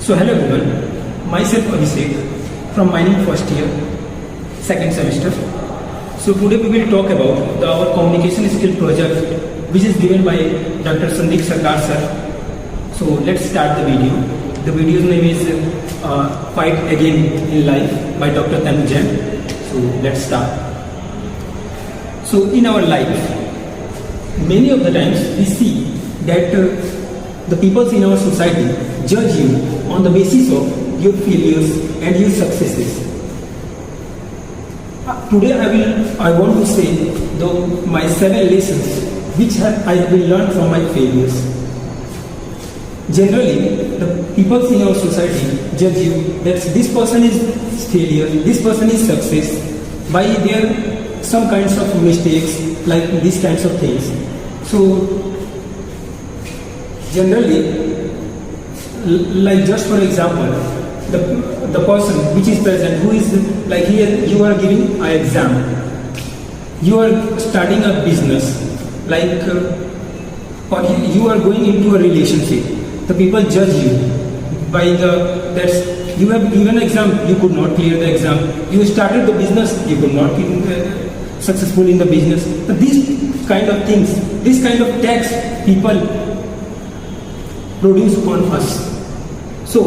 So hello everyone, myself Abhishek from mining first year, second semester. So today we will talk about our communication skill project which is given by Dr. Sandeep Sarkar sir. So let's start the video. The video's name is Fight Again in Life by Dr. Tanu Jain. So let's start. So in our life, many of the times we see that the people in our society judge you on the basis of your failures and your successes. Today I want to say my 7 lessons which I have been learned from my failures. Generally, the people in our society judge you that this person is failure, this person is success by their some kinds of mistakes, like these kinds of things. So generally, like just for example, the person which is present, who is like here, you are giving an exam, you are starting a business, like or you are going into a relationship. The people judge you by that's you have given an exam, you could not clear the exam. You started the business, you could not be successful in the business. So these kind of things, this kind of tax people produce on us. So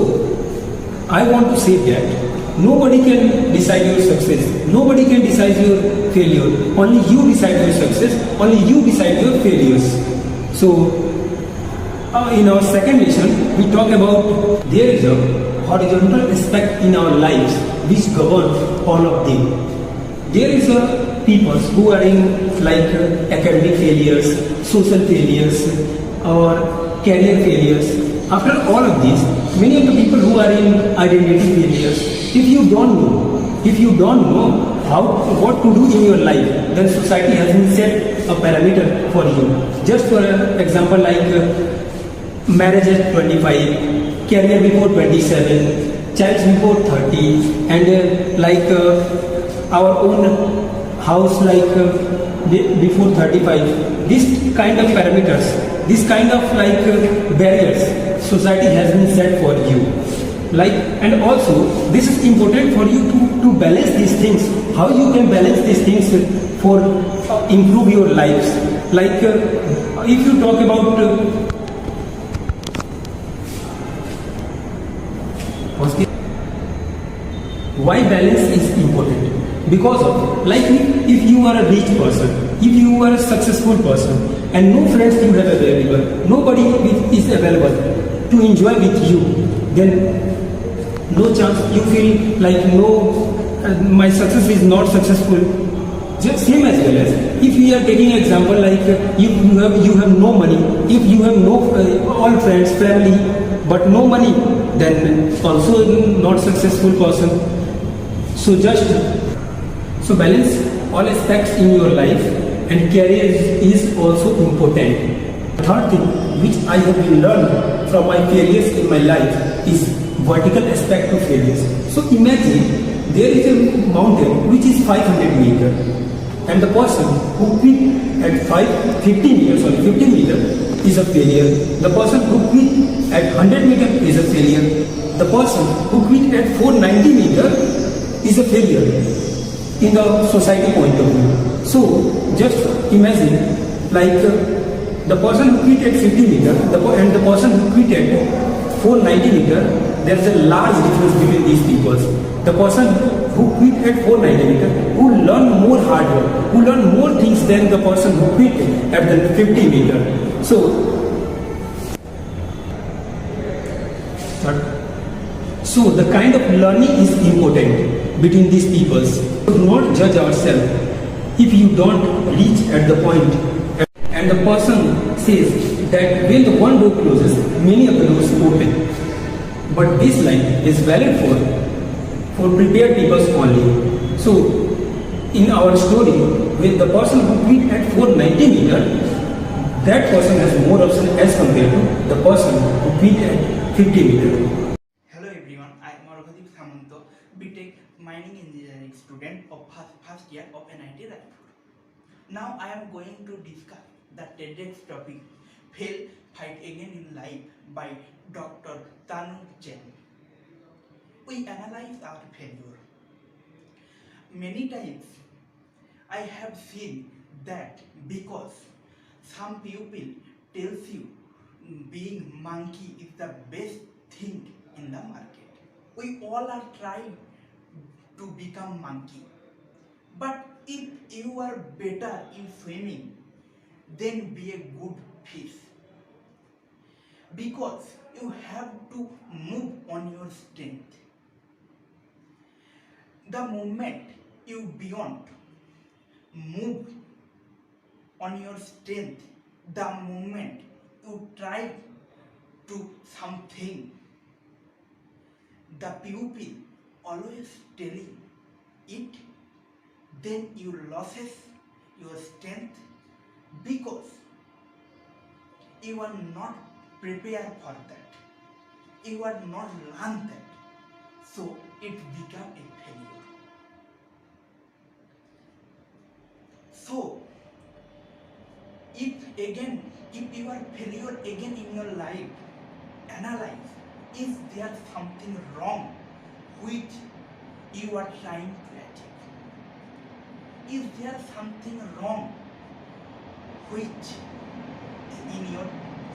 I want to say that nobody can decide your success, nobody can decide your failure. Only you decide your success, only you decide your failures. So in our second lesson, we talk about there is a horizontal aspect in our lives which governs all of them. There is a people who are in like academic failures, social failures, or career failures. After all of these, many of the people who are in identity failures, if you don't know what to do in your life, then society hasn't set a parameter for you. Just for example, like marriage at 25, career before 27, child before 30, and our own house before 35. This kind of parameters, this kind of barriers, society has been set for you. And also this is important for you to balance these things. How you can balance these things for improve your lives? If you talk about why balance is important? Because of if you are a rich person, if you are a successful person, and no friends you have available, nobody is available to enjoy with you, then no chance you feel like my success is not successful. Just same as well as if we are taking example you have no money, if you have no all friends, family, but no money, then also not successful person. So balance all aspects in your life, and career is also important. Third thing which I have learned from my failures in my life is vertical aspect of failures. So imagine there is a mountain which is 500 meter, and the person who quit at 50 meter is a failure. The person who quit at 100 meter is a failure. The person who quit at 490 meter is a failure in the society point of view. So just imagine the person who quit at 50 meter and the person who quit at 490 meter, there is a large difference between these people. The person who quit at 490 meter, who learn more hard work, who learn more things than the person who quit at the 50 meter. So the kind of learning is important between these peoples. Do not judge ourselves if you don't reach at the point, and the person says that when the one door closes, many of the doors open. But this line is valid for prepared people only. So in our story, with the person who quit at 490 meter, that person has more options as compared to the person who quit at 50 meter. Mining engineering student of first year of NIT Raipur. Now I am going to discuss the TEDx topic, Fail, Fight Again in Life by Dr. Tanu Jain. we analyze our failure. Many times I have seen that because some people tells you being monkey is the best thing in the market. We all are trying to become monkey. But if you are better in swimming, then be a good fish. Because you have to move on your strength. The moment you beyond move on your strength, the moment you try to something, the pupil always telling it, then you loses your strength because you are not prepared for that. You are not learned that. So it become a failure. So if you are failure again in your life, analyze, is there something wrong which you are trying to achieve? Is there something wrong which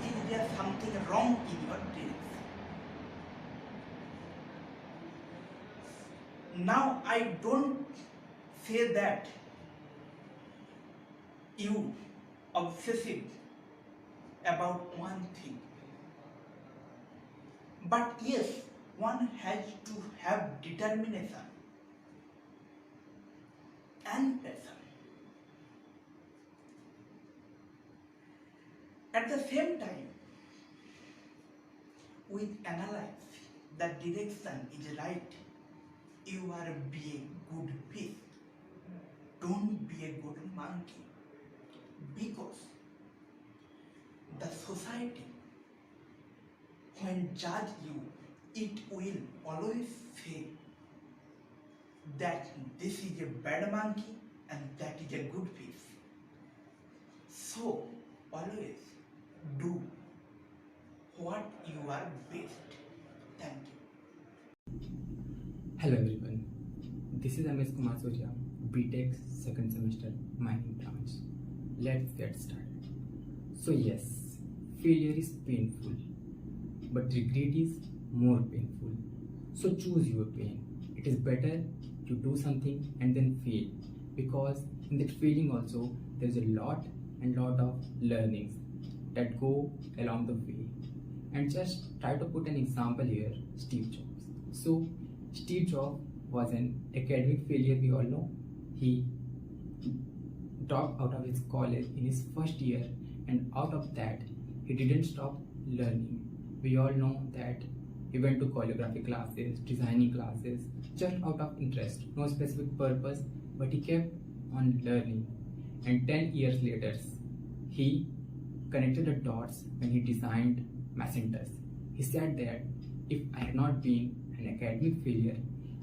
is there something wrong in your dreams? Now I don't say that you obsessive about one thing, but yes, one has to have determination and passion. At the same time, we analyze the direction is right. You are be a good fish. Don't be a good monkey. Because the society, when judge you, it will always say that this is a bad monkey and that is a good fish. So always do what you are best. Thank you. Hello everyone, this is Abhishek Kumar Mishra, BTEC second semester mining branch. Let's get started. So yes, failure is painful, but regret is more painful. So choose your pain. It is better to do something and then fail, because in that failing also there is a lot of learnings that go along the way. And just try to put an example here, Steve Jobs. So Steve Jobs was an academic failure, we all know. He dropped out of his college in his first year, and out of that he didn't stop learning. We all know that he went to choreography classes, designing classes, just out of interest, no specific purpose, but he kept on learning. And 10 years later, he connected the dots when he designed Macintosh. He said that if I had not been an academic failure,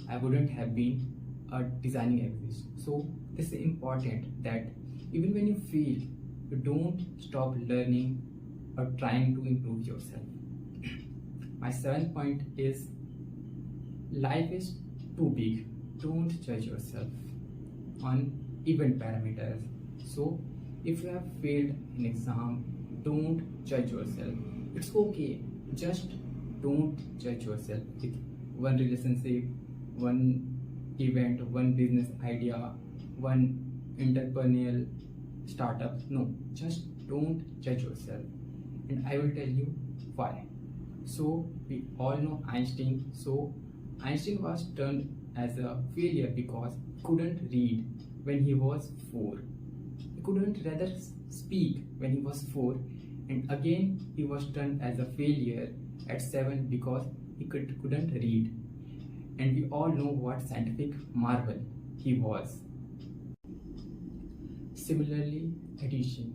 I wouldn't have been a designing exist. So this is important that even when you fail, you don't stop learning or trying to improve yourself. My 7th point is, life is too big. Don't judge yourself on event parameters. So if you have failed an exam, don't judge yourself. It's okay. Just don't judge yourself with one relationship, one event, one business idea, one entrepreneurial startup. No, just don't judge yourself. And I will tell you why. So we all know Einstein. So Einstein was turned as a failure because he couldn't read when he was 4. He couldn't rather speak when he was 4. And again he was turned as a failure at 7 because he couldn't read. And we all know what scientific marvel he was. Similarly, addition.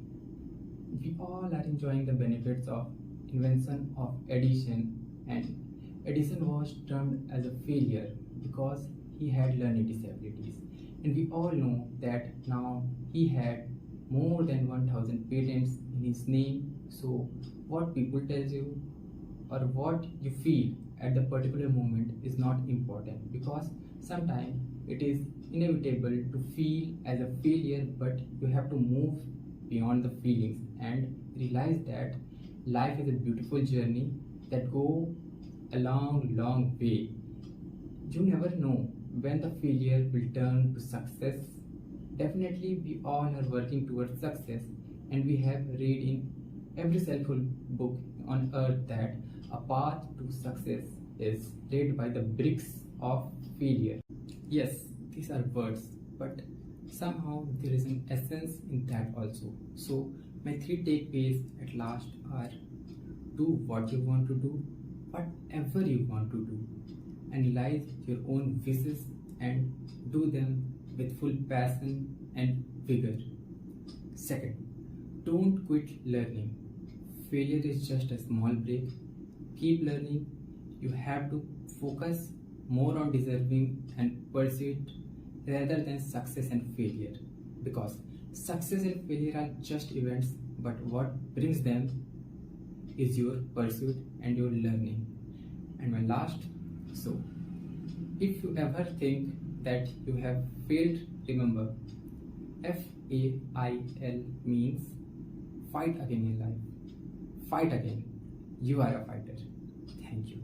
We all are enjoying the benefits of invention of addition, and Edison was termed as a failure because he had learning disabilities. And we all know that now he had more than 1000 patents in his name. So what people tell you or what you feel at the particular moment is not important, because sometimes it is inevitable to feel as a failure, but you have to move beyond the feelings and realize that life is a beautiful journey that go a long way. You never know when the failure will turn to success. Definitely we all are working towards success, and we have read in every self-help book on earth that a path to success is laid by the bricks of failure. Yes, these are words, but somehow there is an essence in that also. So my three takeaways at last are: do what you want to do, whatever you want to do. Analyze your own wishes and do them with full passion and vigor. Second, don't quit learning. Failure is just a small break. Keep learning. You have to focus more on deserving and pursuit rather than success and failure, because success and failure are just events, but what brings them is your pursuit and your learning. And my last, so if you ever think that you have failed, remember, FAIL means fight again in life. Fight again. You are a fighter. Thank you.